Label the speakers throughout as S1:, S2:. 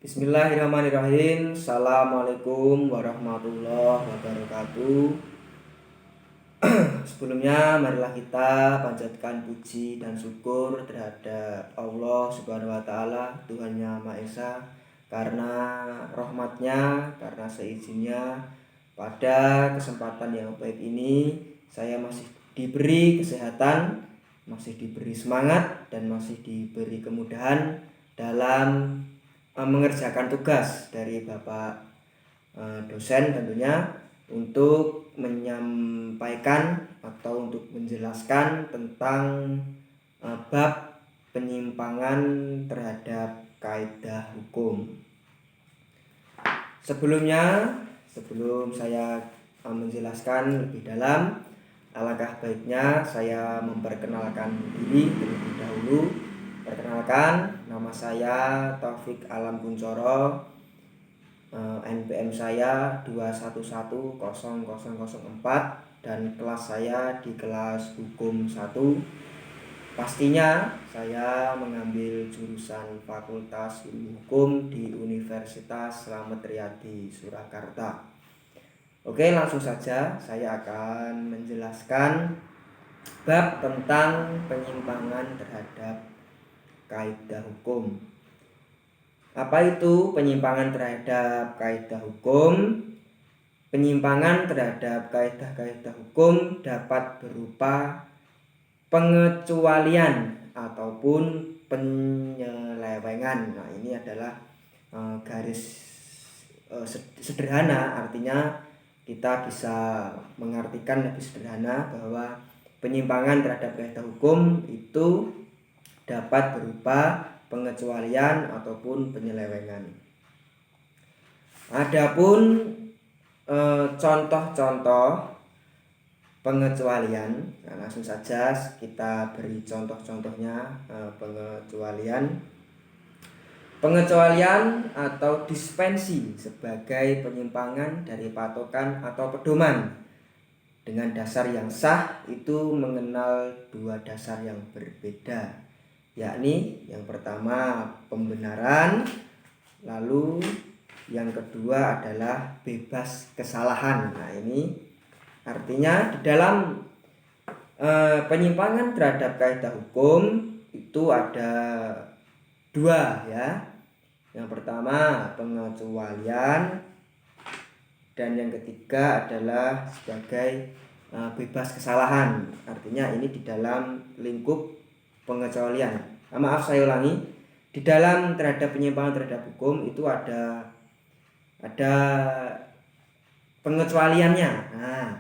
S1: Bismillahirrahmanirrahim. Assalamualaikum warahmatullahi wabarakatuh. Sebelumnya marilah kita panjatkan puji dan syukur terhadap Allah Subhanahu wa taala, Tuhan Yang Maha Esa, karena rahmatnya, karena seizinnya pada kesempatan yang baik ini saya masih diberi kesehatan, masih diberi semangat, dan masih diberi kemudahan dalam mengerjakan tugas dari Bapak dosen tentunya untuk menyampaikan atau untuk menjelaskan tentang bab penyimpangan terhadap kaidah hukum. Sebelum saya menjelaskan lebih dalam, alangkah baiknya saya memperkenalkan diri terlebih dahulu. Perkenalkan, nama saya Taufik Alam Kuncoro, NPM saya 21100004 dan kelas saya di kelas Hukum 1. Pastinya saya mengambil jurusan Fakultas Ilmu Hukum di Universitas Slamet Riyadi, Surakarta. Oke, langsung saja saya akan menjelaskan bab tentang penyimpangan terhadap kaidah hukum. Apa itu penyimpangan terhadap kaidah hukum? Penyimpangan terhadap kaidah-kaidah hukum dapat berupa pengecualian ataupun penyelewengan. Nah, ini adalah garis sederhana, artinya kita bisa mengartikan lebih sederhana bahwa penyimpangan terhadap kaidah hukum itu dapat berupa pengecualian ataupun penyelewengan. Adapun contoh-contoh pengecualian, nah, langsung saja kita beri contoh-contohnya. Pengecualian atau dispensi sebagai penyimpangan dari patokan atau pedoman dengan dasar yang sah itu mengenal dua dasar yang berbeda, yakni yang pertama pembenaran, lalu yang kedua adalah bebas kesalahan. Nah, ini artinya di dalam penyimpangan terhadap kaidah hukum itu ada dua, ya. Yang pertama pengecualian dan yang ketiga adalah sebagai bebas kesalahan. Artinya ini di dalam lingkup pengecualian. Maaf, saya ulangi. Di dalam terhadap penyimpangan terhadap hukum itu ada pengecualiannya. Nah,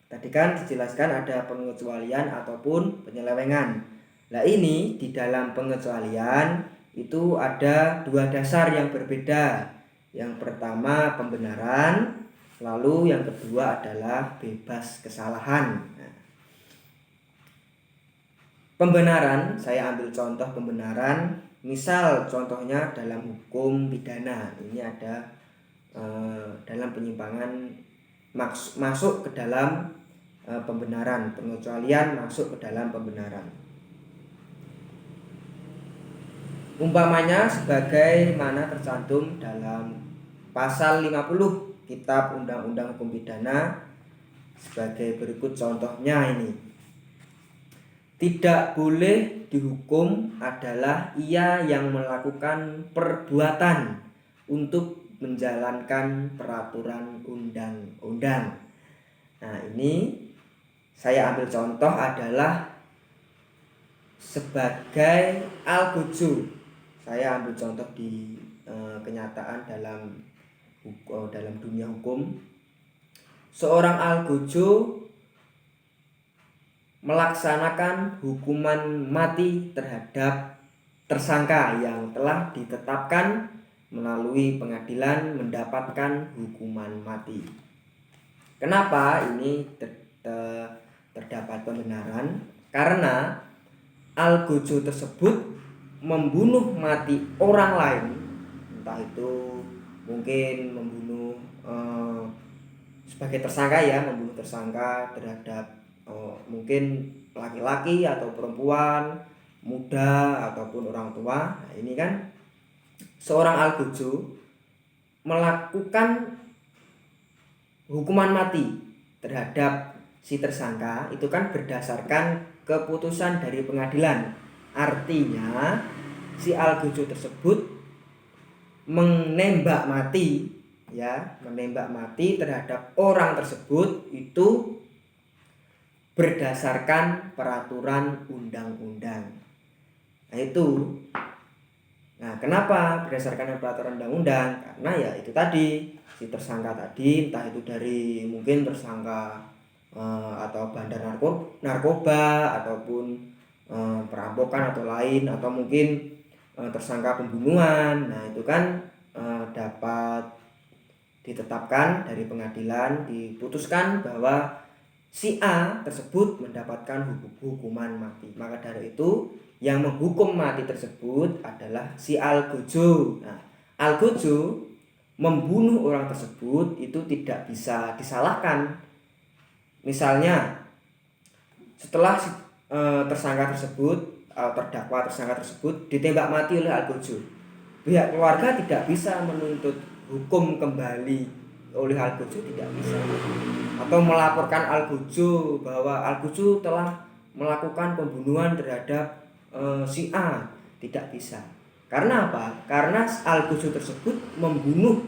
S1: tadi kan dijelaskan ada pengecualian ataupun penyelewengan. Nah, ini di dalam pengecualian itu ada dua dasar yang berbeda. Yang pertama pembenaran, lalu yang kedua adalah bebas kesalahan. Nah, pembenaran, saya ambil contoh pembenaran. Misal contohnya dalam hukum pidana, ini ada dalam penyimpangan masuk ke dalam pembenaran, pengecualian masuk ke dalam pembenaran. Umpamanya sebagaimana tercantum dalam pasal 50 Kitab Undang-Undang Hukum Pidana sebagai berikut contohnya ini. Tidak boleh dihukum adalah ia yang melakukan perbuatan untuk menjalankan peraturan undang-undang. Nah, ini saya ambil contoh adalah sebagai algojo. Saya ambil contoh di kenyataan dalam dunia hukum. Seorang algojo melaksanakan hukuman mati terhadap tersangka yang telah ditetapkan melalui pengadilan mendapatkan hukuman mati. Kenapa ini terdapat pembenaran? Karena algojo tersebut membunuh mati orang lain, entah itu mungkin membunuh sebagai tersangka, ya, membunuh tersangka terhadap mungkin laki-laki atau perempuan, muda ataupun orang tua. Nah, ini kan seorang algojo melakukan hukuman mati terhadap si tersangka itu kan berdasarkan keputusan dari pengadilan. Artinya si algojo tersebut menembak mati terhadap orang tersebut itu berdasarkan peraturan undang-undang. Nah, kenapa berdasarkan peraturan undang-undang? Karena ya itu tadi, si tersangka tadi entah itu dari mungkin tersangka atau bandar narkoba ataupun perampokan atau lain, atau mungkin tersangka pembunuhan. Nah, itu kan dapat ditetapkan dari pengadilan, diputuskan bahwa si A tersebut mendapatkan hukuman mati. Maka dari itu yang menghukum mati tersebut adalah si algojo. Nah, algojo membunuh orang tersebut itu tidak bisa disalahkan. Misalnya setelah tersangka tersebut, terdakwa tersangka tersebut ditembak mati oleh algojo, pihak keluarga tidak bisa menuntut hukum kembali oleh algojo, tidak bisa, atau melaporkan algojo bahwa algojo telah melakukan pembunuhan terhadap si A, tidak bisa. Karena apa? Karena algojo tersebut membunuh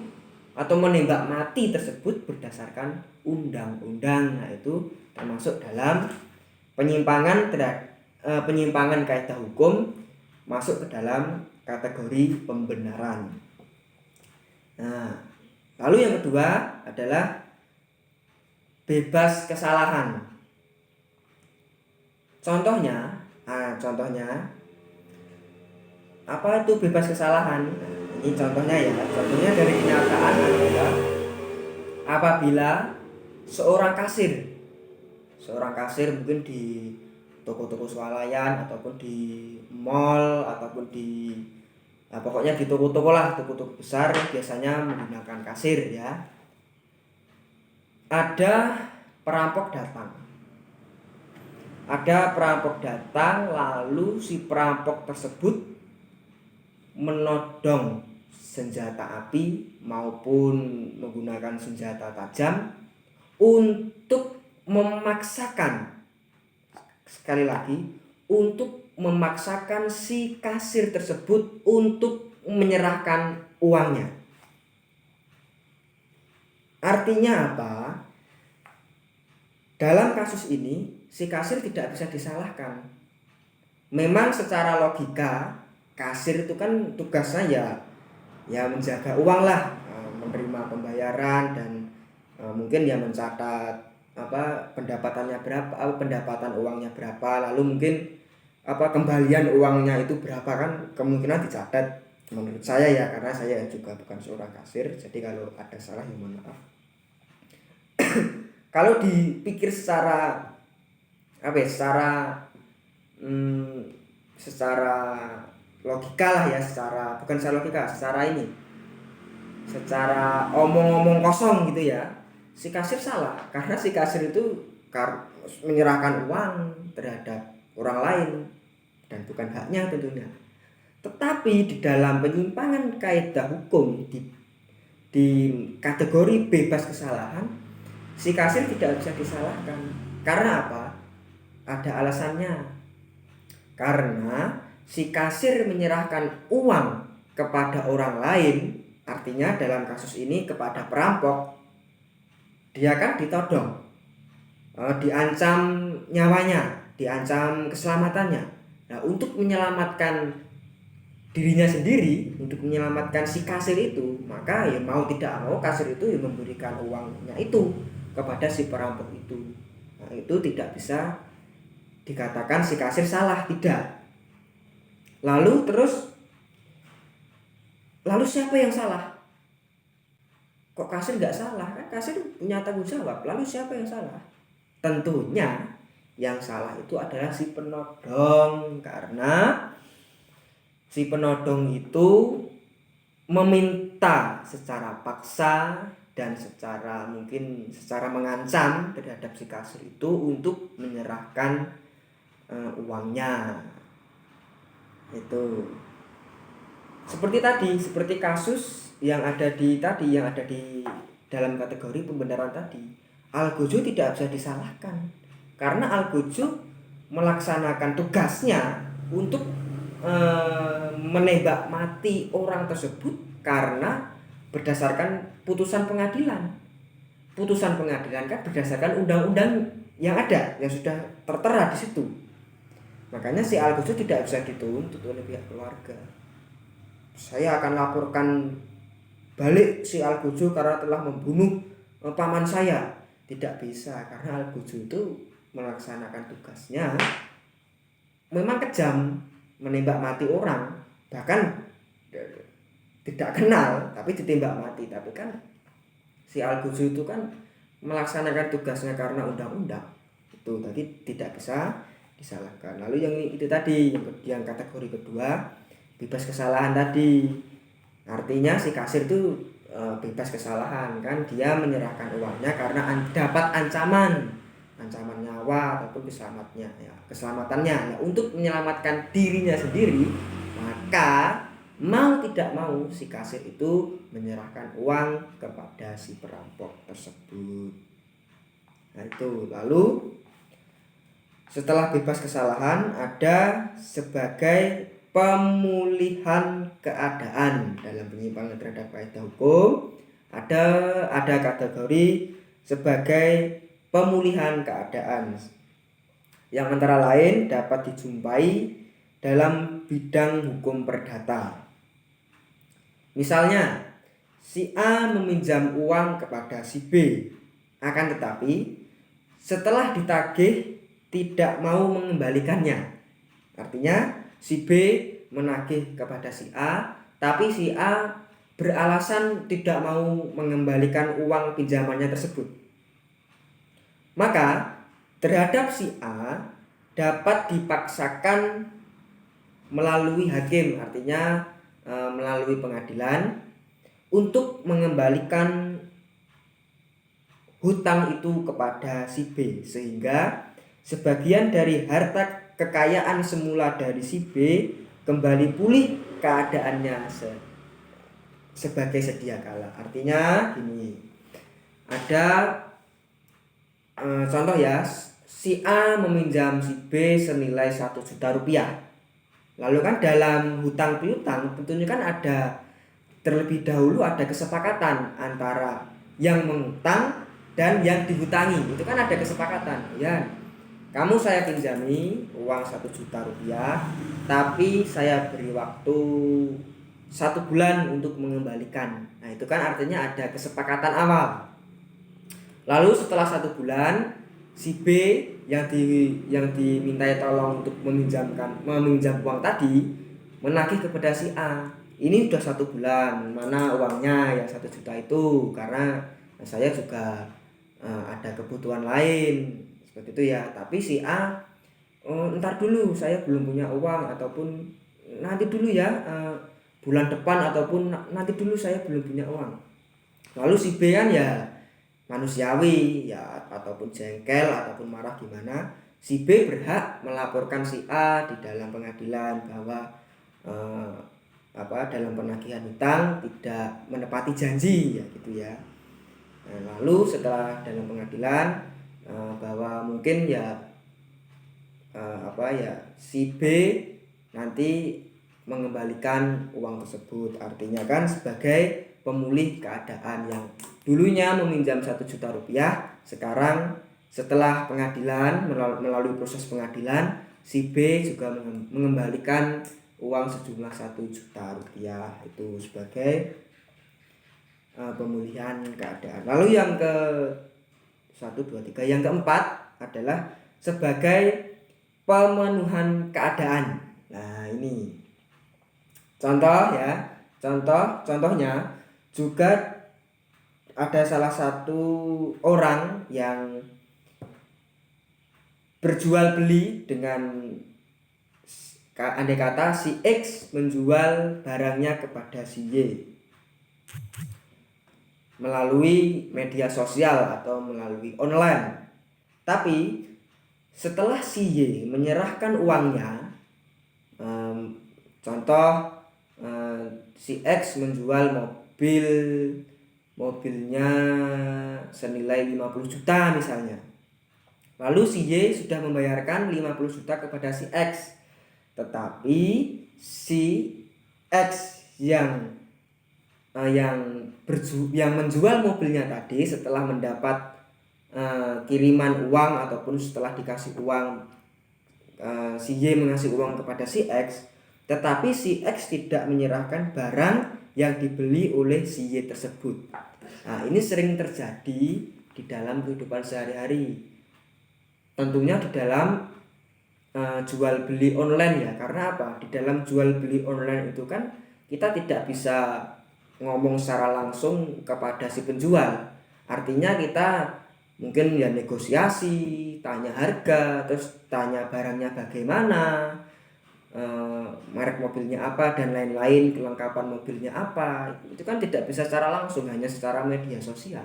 S1: atau menembak mati tersebut berdasarkan undang-undang. Nah, itu termasuk dalam penyimpangan kaidah hukum, masuk ke dalam kategori pembenaran. Nah, lalu yang kedua adalah bebas kesalahan. Contohnya apa itu bebas kesalahan? Nah, ini contohnya dari kenyataan adalah apabila seorang kasir mungkin di toko-toko swalayan ataupun di mall ataupun pokoknya di toko-toko besar biasanya menggunakan kasir ya. Ada perampok datang, lalu si perampok tersebut menodong senjata api maupun menggunakan senjata tajam untuk memaksakan si kasir tersebut untuk menyerahkan uangnya. Artinya apa? Dalam kasus ini si kasir tidak bisa disalahkan. Memang secara logika kasir itu kan tugasnya ya menjaga uang lah, menerima pembayaran dan mungkin ya mencatat pendapatannya berapa, pendapatan uangnya berapa, lalu mungkin kembalian uangnya itu berapa, kan kemungkinan dicatat menurut saya ya, karena saya juga bukan seorang kasir, jadi kalau ada salah ya mohon maaf. Kalau dipikir secara logika lah ya, secara omong-omong kosong gitu ya, si kasir salah karena si kasir itu menyerahkan uang terhadap orang lain dan bukan haknya tentunya. Tetapi di dalam penyimpangan kaidah hukum di kategori bebas kesalahan, si kasir tidak bisa disalahkan. Karena apa? Ada alasannya. Karena si kasir menyerahkan uang kepada orang lain, artinya dalam kasus ini kepada perampok, dia kan ditodong, diancam nyawanya, diancam keselamatannya. Nah, untuk menyelamatkan dirinya sendiri, untuk menyelamatkan si kasir itu, maka ya mau tidak mau kasir itu ya memberikan uangnya itu kepada si perampok itu. Nah, itu tidak bisa dikatakan si kasir salah, tidak. Lalu siapa yang salah? Kok kasir nggak salah? Kan kasir punya tanggung jawab. Lalu siapa yang salah? Tentunya yang salah itu adalah si penodong, karena si penodong itu meminta secara paksa dan secara mengancam terhadap si kasir itu untuk menyerahkan uangnya. Itu Seperti kasus yang ada di dalam kategori pembenaran tadi. Al-Gojo tidak bisa disalahkan karena Al-Gojo melaksanakan tugasnya untuk menembak mati orang tersebut karena berdasarkan putusan pengadilan. Putusan pengadilan kan berdasarkan undang-undang yang ada, yang sudah tertera di situ. Makanya si Al-Gojo tidak bisa dituntut oleh pihak keluarga. Saya akan laporkan balik si Al-Gojo karena telah membunuh paman saya. Tidak bisa, karena Al-Gojo itu melaksanakan tugasnya memang kejam, menembak mati orang, bahkan tidak kenal tapi ditembak mati. Tapi kan si Al-Gojo itu kan melaksanakan tugasnya karena undang-undang, itu tadi tidak bisa disalahkan. Lalu yang itu tadi, yang kategori kedua, bebas kesalahan tadi. Artinya si kasir itu bebas kesalahan, kan dia menyerahkan uangnya karena dapat ancaman nyawa ataupun keselamatannya. Nah, untuk menyelamatkan dirinya sendiri, maka mau tidak mau si kasir itu menyerahkan uang kepada si perampok tersebut. Nah itu. Lalu setelah bebas kesalahan ada sebagai pemulihan keadaan. Dalam penyimpangan terhadap kaidah hukum ada kategori sebagai pemulihan keadaan yang antara lain dapat dijumpai dalam bidang hukum perdata. Misalnya si A meminjam uang kepada si B, akan tetapi setelah ditagih tidak mau mengembalikannya. Artinya si B menagih kepada si A, tapi si A beralasan tidak mau mengembalikan uang pinjamannya tersebut. Maka terhadap si A dapat dipaksakan melalui hakim, artinya melalui pengadilan, untuk mengembalikan hutang itu kepada si B, sehingga sebagian dari harta kekayaan semula dari si B kembali pulih keadaannya sebagai sedia kala. Artinya gini, ada contoh ya, si A meminjam si B senilai 1 juta rupiah. Lalu kan dalam hutang piutang tentunya kan ada terlebih dahulu ada kesepakatan antara yang mengutang dan yang dihutangi. Itu kan ada kesepakatan ya. Kamu saya pinjami uang 1 juta rupiah, tapi saya beri waktu 1 bulan untuk mengembalikan. Nah itu kan artinya ada kesepakatan awal. Lalu setelah 1 bulan, si B yang dimintai tolong untuk meminjam uang tadi menagih kepada si A. Ini sudah 1 bulan, mana uangnya yang 1 juta itu, karena saya juga ada kebutuhan lain seperti itu ya. Tapi si A, ntar dulu saya belum punya uang, ataupun nanti dulu ya, bulan depan, ataupun nanti dulu saya belum punya uang. Lalu si B kan ya manusiawi ya, ataupun jengkel ataupun marah gimana, si B berhak melaporkan si A di dalam pengadilan bahwa dalam penagihan hutang tidak menepati janji ya gitu ya. Nah, lalu setelah dalam pengadilan bahwa mungkin ya si B nanti mengembalikan uang tersebut, artinya kan sebagai pemulih keadaan yang dulunya meminjam 1 juta rupiah, sekarang setelah pengadilan, melalui proses pengadilan, si B juga mengembalikan uang sejumlah 1 juta rupiah. Itu sebagai pemulihan keadaan. Lalu yang ke 1, 2, 3, yang keempat adalah sebagai pemenuhan keadaan. Nah ini contohnya juga ada salah satu orang yang berjual beli dengan andai kata si X menjual barangnya kepada si Y melalui media sosial atau melalui online. Tapi setelah si Y menyerahkan uangnya, contoh si X menjual mobilnya senilai 50 juta misalnya. Lalu si Y sudah membayarkan 50 juta kepada si X. Tetapi si X yang menjual mobilnya tadi setelah mendapat kiriman uang ataupun setelah dikasih uang, si Y mengasih uang kepada si X, tetapi si X tidak menyerahkan barang yang dibeli oleh si Y tersebut. Nah, ini sering terjadi di dalam kehidupan sehari-hari. Tentunya di dalam jual beli online ya. Karena apa? Di dalam jual beli online itu kan kita tidak bisa ngomong secara langsung kepada si penjual. Artinya kita mungkin ya negosiasi, tanya harga, terus tanya barangnya bagaimana, merek mobilnya apa dan lain-lain, kelengkapan mobilnya apa. Itu kan tidak bisa secara langsung, hanya secara media sosial.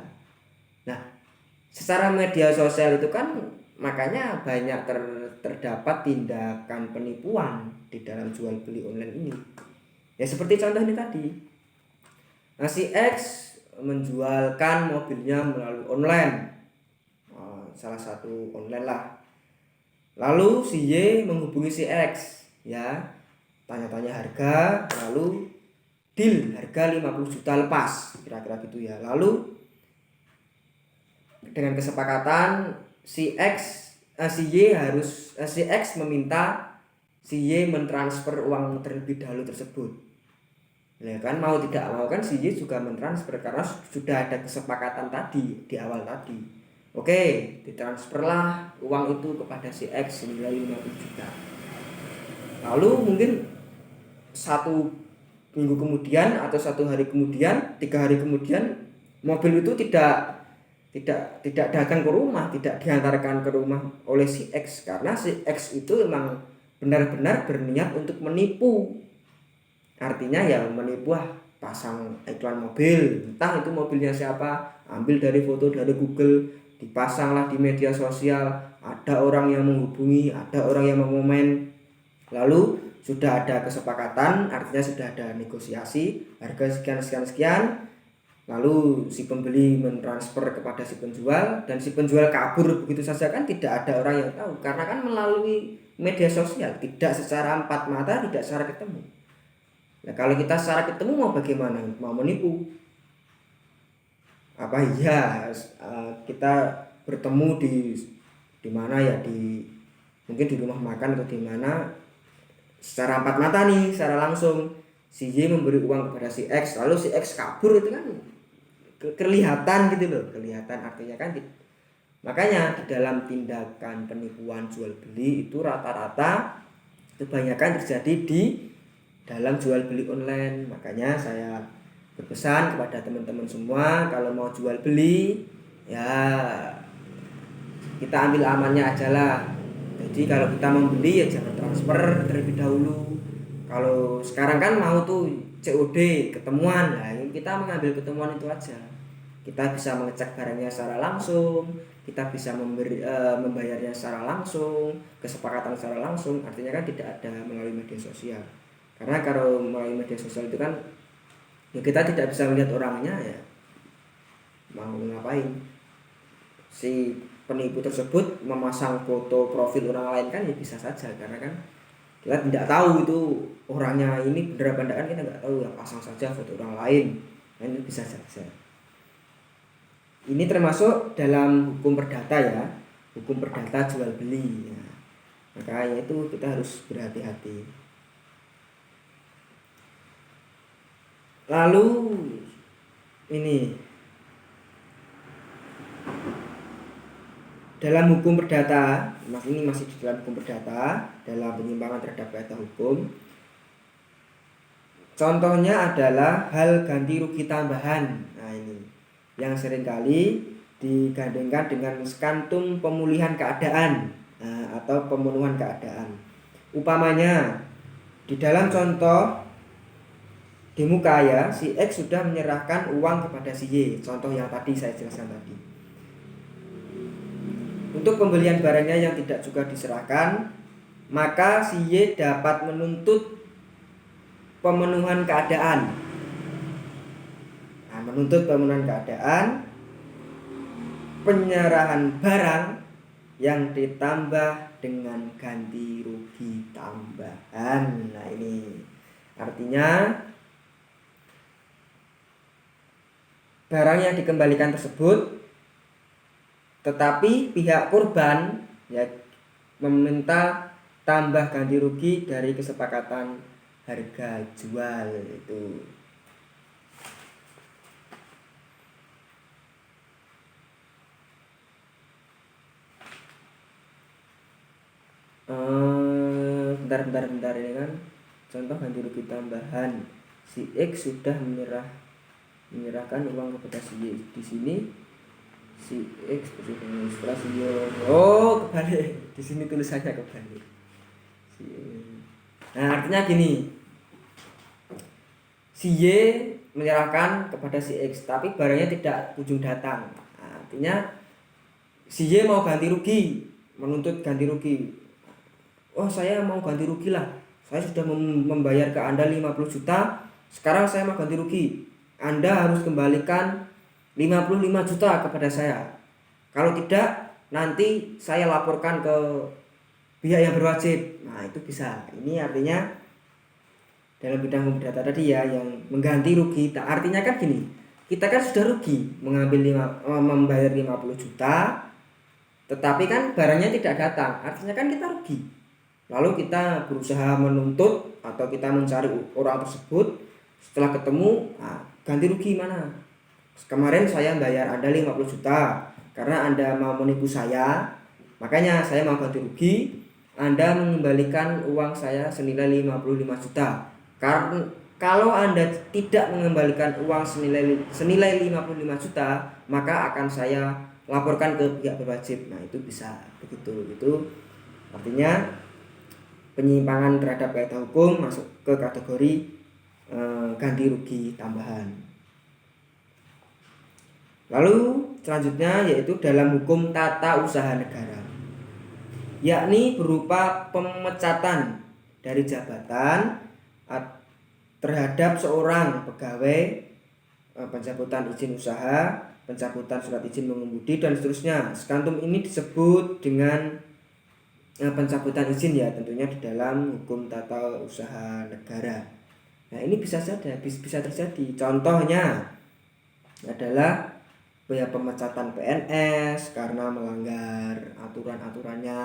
S1: Nah, secara media sosial itu kan makanya banyak terdapat tindakan penipuan di dalam jual beli online ini. Ya seperti contoh ini tadi. Nah, si X menjualkan mobilnya melalui online, salah satu online lah. Lalu si Y menghubungi si X, ya, tanya-tanya harga, lalu deal harga 50 juta lepas, kira-kira gitu ya. Lalu dengan kesepakatan si X meminta si Y mentransfer uang terlebih dahulu tersebut. Ya kan, mau tidak mau kan si Y juga mentransfer karena sudah ada kesepakatan tadi di awal tadi. Oke, ditransferlah uang itu kepada si X senilai 50 juta. Lalu mungkin 1 minggu kemudian atau 1 hari kemudian, 3 hari kemudian, mobil itu tidak datang ke rumah, tidak diantarkan ke rumah oleh si X karena si X itu memang benar-benar berniat untuk menipu. Artinya ya menipu, pasang iklan mobil, entah itu mobilnya siapa, ambil dari foto dari Google, dipasanglah di media sosial, ada orang yang menghubungi, ada orang yang mengomen, lalu sudah ada kesepakatan, artinya sudah ada negosiasi, harga sekian, lalu si pembeli mentransfer kepada si penjual dan si penjual kabur begitu saja kan tidak ada orang yang tahu karena kan melalui media sosial, tidak secara empat mata, tidak secara ketemu. Nah, kalau kita secara ketemu mau bagaimana? Mau menipu? Apa iya kita bertemu di mana ya, mungkin di rumah makan atau di mana, secara empat mata nih, secara langsung si Y memberi uang kepada si X, lalu si X kabur, itu kan kelihatan gitu loh, kelihatan, artinya kan makanya di dalam tindakan penipuan jual beli itu rata-rata kebanyakan terjadi di dalam jual beli online. Makanya saya berpesan kepada teman-teman semua, kalau mau jual beli ya kita ambil amannya aja lah. Jadi kalau kita membeli ya jangan transfer terlebih dahulu. Kalau sekarang kan mau tuh COD, ketemuan, nah kita mengambil ketemuan itu aja. Kita bisa mengecek barangnya secara langsung, kita bisa membayarnya secara langsung, kesepakatan secara langsung. Artinya kan tidak ada melalui media sosial. Karena kalau melalui media sosial itu kan ya kita tidak bisa melihat orangnya, ya mau ngapain. Si penipu tersebut memasang foto profil orang lain kan ya bisa saja, karena kan kita tidak tahu itu orangnya ini benar apa enggak, kan kita nggak tahu, ya pasang saja foto orang lain, kan itu bisa saja. Ini termasuk dalam hukum perdata ya, hukum perdata jual beli ya. Makanya itu kita harus berhati-hati. Lalu ini dalam hukum perdata, ini masih di dalam hukum perdata, dalam penyimpangan terhadap kaidah hukum. Contohnya adalah hal ganti rugi tambahan. Nah, ini yang seringkali digandengkan dengan skantum pemulihan keadaan atau pemenuhan keadaan. Umpamanya di dalam contoh di muka ya, si X sudah menyerahkan uang kepada si Y, contoh yang tadi saya jelaskan tadi. Untuk pembelian barangnya yang tidak juga diserahkan, maka si Y dapat menuntut pemenuhan keadaan. Nah, menuntut pemenuhan keadaan, penyerahan barang yang ditambah dengan ganti rugi tambahan. Nah, ini artinya barang yang dikembalikan tersebut, tetapi pihak korban ya meminta tambah ganti rugi dari kesepakatan harga jual itu. Bentar ini kan contoh ganti rugi tambahan. Si X sudah menyerahkan uang kepada si Y. Di sini si X setelah si Y. Oh, kebalik. Di sini tulisannya kebalik. Nah, artinya gini. Si Y menyerahkan kepada si X, tapi barangnya tidak kunjung datang. Nah, artinya si Y mau ganti rugi, menuntut ganti rugi. Oh, saya mau ganti rugi lah. Saya sudah membayar ke Anda 50 juta. Sekarang saya mau ganti rugi. Anda harus kembalikan 55 juta kepada saya. Kalau tidak, nanti saya laporkan ke pihak yang berwajib. Nah, itu bisa. Ini artinya dalam bidang hukum data tadi ya, yang mengganti rugi. Artinya kan gini, kita kan sudah rugi membayar 50 juta, tetapi kan barangnya tidak datang. Artinya kan kita rugi. Lalu kita berusaha menuntut atau kita mencari orang tersebut. Setelah ketemu, ganti rugi mana? Kemarin saya bayar Anda 50 juta karena Anda mau menipu saya, makanya saya mau ganti rugi. Anda mengembalikan uang saya senilai 55 juta. Karena kalau Anda tidak mengembalikan uang senilai 55 juta, maka akan saya laporkan ke pihak berwajib. Nah, itu bisa begitu. Itu artinya penyimpangan terhadap kaidah hukum masuk ke kategori ganti rugi tambahan. Lalu selanjutnya yaitu dalam hukum tata usaha negara, yakni berupa pemecatan dari jabatan terhadap seorang pegawai, pencabutan izin usaha, pencabutan surat izin mengemudi dan seterusnya. Sekantum ini disebut dengan pencabutan izin ya, tentunya di dalam hukum tata usaha negara. Nah, ini bisa terjadi. Contohnya adalah pemecatan PNS karena melanggar aturan-aturannya.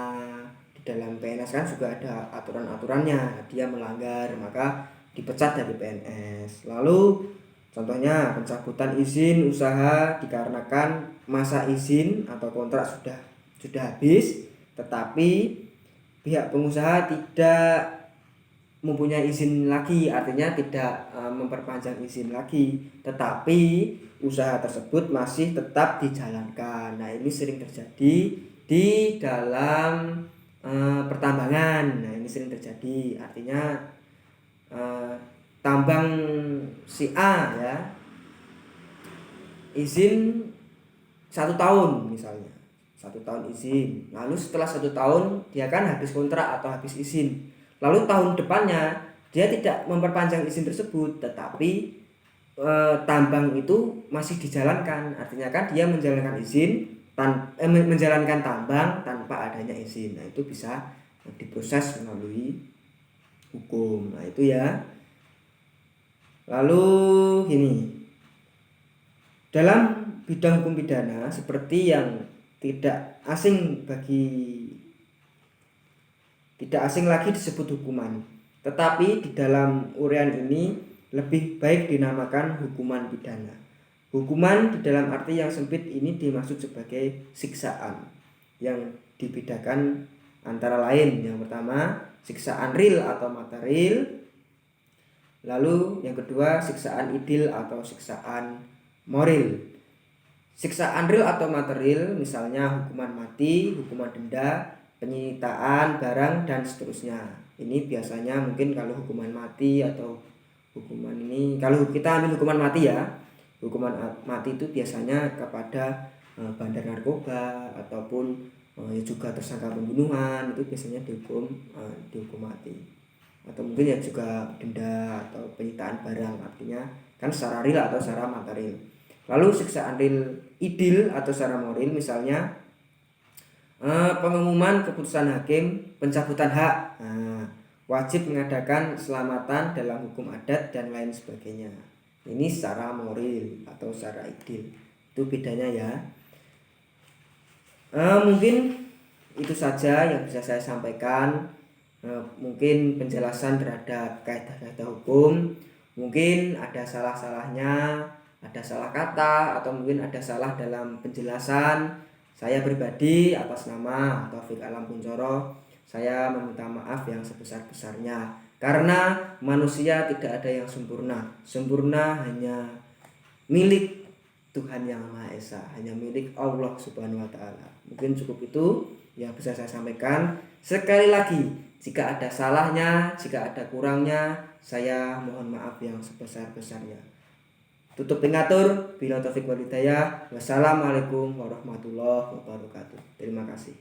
S1: Di dalam PNS kan juga ada aturan-aturannya. Dia melanggar, maka dipecat dari PNS. Lalu contohnya pencabutan izin usaha dikarenakan masa izin atau kontrak sudah habis, tetapi pihak pengusaha tidak mempunyai izin lagi, artinya tidak memperpanjang izin lagi, tetapi usaha tersebut masih tetap dijalankan. Nah, ini sering terjadi di dalam pertambangan. Nah, ini sering terjadi, artinya tambang si A ya izin 1 tahun misalnya, 1 tahun izin, lalu setelah 1 tahun dia kan habis kontrak atau habis izin, lalu tahun depannya dia tidak memperpanjang izin tersebut, tetapi tambang itu masih dijalankan, artinya kan dia menjalankan menjalankan tambang tanpa adanya izin. Nah, itu bisa diproses melalui hukum. Nah, itu ya. Lalu ini dalam bidang hukum pidana seperti yang tidak asing lagi disebut hukuman, tetapi di dalam uraian ini lebih baik dinamakan hukuman pidana. Hukuman di dalam arti yang sempit ini dimaksud sebagai siksaan yang dibedakan antara lain. Yang pertama, siksaan real atau material. Lalu yang kedua, siksaan idil atau siksaan moral. Siksaan real atau material misalnya hukuman mati, hukuman denda, penyitaan barang dan seterusnya. Ini biasanya mungkin kalau hukuman mati atau hukuman ini, kalau kita ambil hukuman mati ya, hukuman mati itu biasanya kepada bandar narkoba ataupun juga tersangka pembunuhan, itu biasanya dihukum mati. Atau mungkin ya juga denda atau penciptaan barang, artinya kan secara real atau secara material. Lalu siksaan real idil atau secara moral, misalnya pengumuman keputusan hakim pencabutan hak, wajib mengadakan keselamatan dalam hukum adat dan lain sebagainya. Ini secara moral atau secara idil, itu bedanya ya. Mungkin itu saja yang bisa saya sampaikan. Mungkin penjelasan terhadap kaidah-kaidah hukum, mungkin ada salah-salahnya, ada salah kata, atau mungkin ada salah dalam penjelasan. Saya pribadi atas nama Taufik Alam Kuncoro, saya meminta maaf yang sebesar-besarnya, karena manusia tidak ada yang sempurna. Sempurna hanya milik Tuhan Yang Maha Esa, hanya milik Allah Subhanahu wa Ta'ala. Mungkin cukup itu yang bisa saya sampaikan. Sekali lagi, jika ada salahnya, jika ada kurangnya, saya mohon maaf yang sebesar-besarnya. Tutup pengatur, bila taufik wal hidayah. Wassalamualaikum warahmatullahi wabarakatuh. Terima kasih.